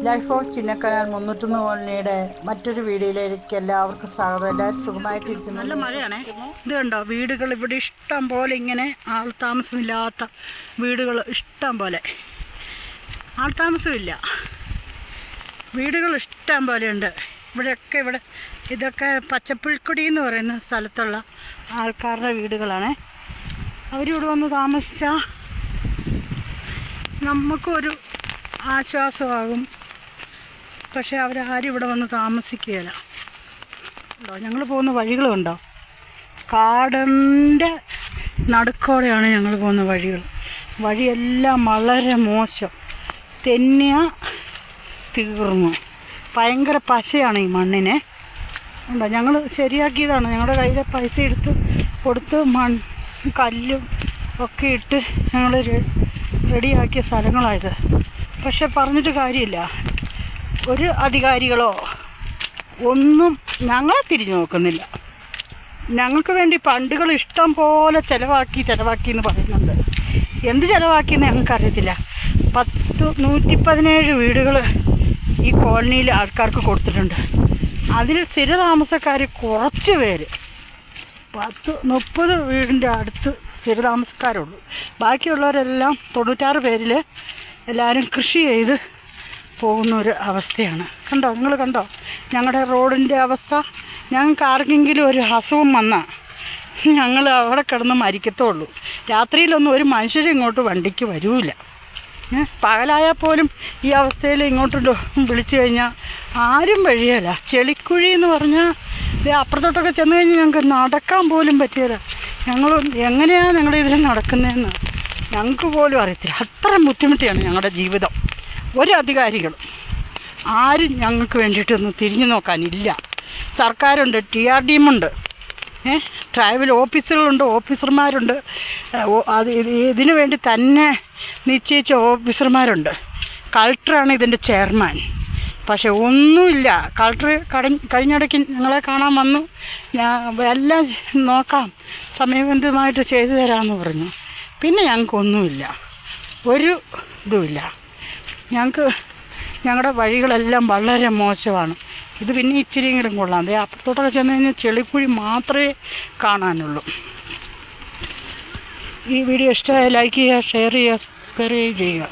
Life of Chinnakanal 301 കോളനിയുടെ മറ്റൊരു വീഡിയോയിലേക്ക് എല്ലാവർക്കും സ്വാഗതം. എല്ലാവരും സുഖമായിട്ടിരിക്കുന്നു. നല്ല മഴയാണേ. ഇത് കണ്ടോ, വീടുകൾ ഇവിടെ ഇഷ്ടം പോലെ, ഇങ്ങനെ ആൾ താമസമില്ലാത്ത വീടുകൾ ഇഷ്ടം പോലെ. ആൾ താമസമില്ല, വീടുകൾ ഇഷ്ടം പോലെയുണ്ട് ഇവിടെയൊക്കെ. ഇതൊക്കെ പച്ചപ്പുൽക്കൊടി എന്ന് പറയുന്ന സ്ഥലത്തുള്ള ആൾക്കാരുടെ വീടുകളാണ്. അവരിവിടെ വന്ന് താമസിച്ചാൽ നമുക്കൊരു ആശ്വാസമാകും. പക്ഷേ അവരാരും ഇവിടെ വന്ന് താമസിക്കുകയില്ല. ഞങ്ങൾ പോകുന്ന വഴികളുണ്ടോ, കാടിൻ്റെ നടുക്കോടെയാണ് ഞങ്ങൾ പോകുന്ന വഴിയെല്ലാം വളരെ മോശം. തെന്നിയ തീർന്നു, ഭയങ്കര പശയാണ് ഈ മണ്ണിനെ. ഉണ്ടോ, ഞങ്ങൾ ശരിയാക്കിയതാണ്. ഞങ്ങളുടെ കയ്യിലെ പൈസ എടുത്ത് കൊടുത്ത് കല്ലും ഒക്കെ ഇട്ട് ഞങ്ങൾ റെഡിയാക്കിയ സ്ഥലങ്ങളായത്. പക്ഷെ പറഞ്ഞിട്ട് കാര്യമില്ല, ഒരു അധികാരികളോ ഒന്നും ഞങ്ങളെ തിരിഞ്ഞു നോക്കുന്നില്ല. ഞങ്ങൾക്ക് വേണ്ടി ഫണ്ടുകൾ ഇഷ്ടം പോലെ ചിലവാക്കി എന്ന് പറയുന്നുണ്ട്. എന്ത് ചിലവാക്കിയെന്ന് ഞങ്ങൾക്കറിയത്തില്ല. 117 വീടുകൾ ഈ കോളനിയിൽ ആൾക്കാർക്ക് കൊടുത്തിട്ടുണ്ട്. അതിൽ സ്ഥിരതാമസക്കാർ കുറച്ച് പേര്, 30 വീടിൻ്റെ അടുത്ത് സ്ഥിരതാമസക്കാരുള്ളൂ. ബാക്കിയുള്ളവരെല്ലാം 96 പേരിൽ എല്ലാവരും കൃഷി ചെയ്ത് പോകുന്ന ഒരു അവസ്ഥയാണ്. കണ്ടോ, നിങ്ങൾ കണ്ടോ ഞങ്ങളുടെ റോഡിൻ്റെ അവസ്ഥ? ഞങ്ങൾക്ക് ആർക്കെങ്കിലും ഒരു അസുഖം വന്നാൽ ഞങ്ങൾ അവിടെ കിടന്ന് മരിക്കത്തുള്ളൂ. രാത്രിയിലൊന്നും ഒരു മനുഷ്യരും ഇങ്ങോട്ട് വണ്ടിക്ക് വരില്ല. പകലായാൽ പോലും ഈ അവസ്ഥയിൽ ഇങ്ങോട്ട് വിളിച്ചു കഴിഞ്ഞാൽ ആരും വഴിയല്ല. ചെളിക്കുഴി എന്ന് പറഞ്ഞാൽ അപ്പുറത്തോട്ടൊക്കെ ചെന്ന് കഴിഞ്ഞാൽ ഞങ്ങൾക്ക് നടക്കാൻ പോലും പറ്റിയല്ല. ഞങ്ങൾ എങ്ങനെയാണ് ഞങ്ങളുടെ ഇതിൽ നടക്കുന്നതെന്ന് ഞങ്ങൾക്ക് പോലും അറിയത്തില്ല. അത്രയും ബുദ്ധിമുട്ടിയാണ് ഞങ്ങളുടെ ജീവിതം. ഒരു അധികാരികളും ആരും ഞങ്ങൾക്ക് വേണ്ടിയിട്ടൊന്നും തിരിഞ്ഞു നോക്കാനില്ല. സർക്കാരുണ്ട്, TRDമുണ്ട്, ട്രൈബൽ ഓഫീസുകളുണ്ട്, ഓഫീസർമാരുണ്ട്. ഇതിനു വേണ്ടി തന്നെ നിശ്ചയിച്ച ഓഫീസർമാരുണ്ട്. കളക്ടറാണ് ഇതിൻ്റെ ചെയർമാൻ. പക്ഷെ ഒന്നുമില്ല. കളക്ടർ കഴിഞ്ഞിടയ്ക്ക് ഞങ്ങളെ കാണാൻ വന്നു, എല്ലാം നോക്കാം, സമയബന്ധിതമായിട്ട് ചെയ്തു തരാമെന്ന് പറഞ്ഞു. പിന്നെ ഞങ്ങൾക്കൊന്നുമില്ല, ഒരു ഇതുമില്ല. ഞങ്ങളുടെ വഴികളെല്ലാം വളരെ മോശമാണ്. ഇത് പിന്നെ ഇച്ചിരിയെങ്കിലും കൊള്ളാം. അതേ അപ്പുറത്തോട്ടൊക്കെ ചെന്ന് കഴിഞ്ഞാൽ ചെളിക്കുഴി മാത്രമേ കാണാനുള്ളൂ. ഈ വീഡിയോ ഇഷ്ടമായി ലൈക്ക് ചെയ്യുക, ഷെയർ ചെയ്യുക, സബ്സ്ക്രൈബ് ചെയ്യുക.